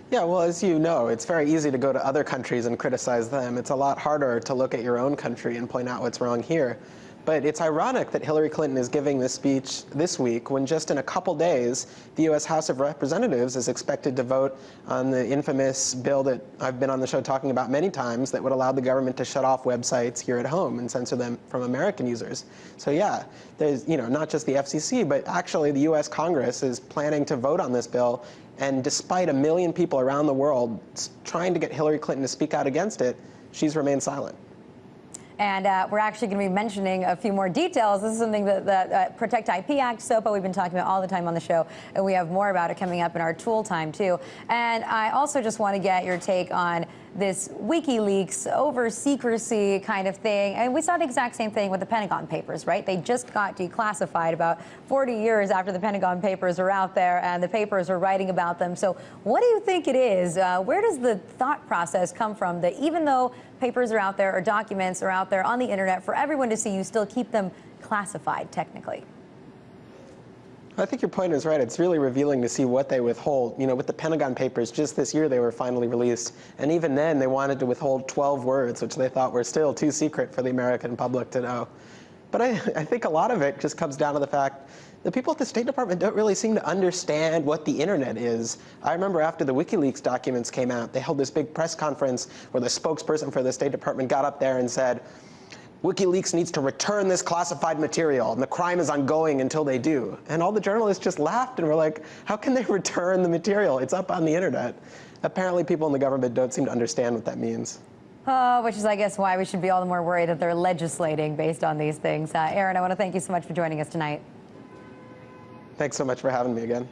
Yeah, well, as you know, it's very easy to go to other countries and criticize them. It's a lot harder to look at your own country and point out what's wrong here. But it's ironic that Hillary Clinton is giving this speech this week when just in a couple days, the U.S. House of Representatives is expected to vote on the infamous bill that I've been on the show talking about many times that would allow the government to shut off websites here at home and censor them from American users. So yeah, there's, not just the FCC, but actually the U.S. Congress is planning to vote on this bill. And despite 1 million people around the world trying to get Hillary Clinton to speak out against it, she's remained silent. And we're actually going to be mentioning a few more details. This is something that Protect IP Act, SOPA, we've been talking about all the time on the show, and we have more about it coming up in our tool time, too. And I also just want to get your take on this WikiLeaks over secrecy kind of thing. And we saw the exact same thing with the Pentagon Papers, right? They just got declassified about 40 years after the Pentagon Papers are out there and the papers are writing about them. So what do you think it is? Where does the thought process come from that even though papers are out there or documents are out there on the internet for everyone to see, you still keep them classified technically? I think your point is right. It's really revealing to see what they withhold. With the Pentagon Papers, just this year they were finally released. And even then, they wanted to withhold 12 words, which they thought were still too secret for the American public to know. But I think a lot of it just comes down to the fact the people at the State Department don't really seem to understand what the internet is. I remember after the WikiLeaks documents came out, they held this big press conference where the spokesperson for the State Department got up there and said, WikiLeaks needs to return this classified material, and the crime is ongoing until they do. And all the journalists just laughed and were like, how can they return the material? It's up on the internet. Apparently people in the government don't seem to understand what that means. Which is, I guess, why we should be all the more worried that they're legislating based on these things. Aaron, I want to thank you so much for joining us tonight. Thanks so much for having me again.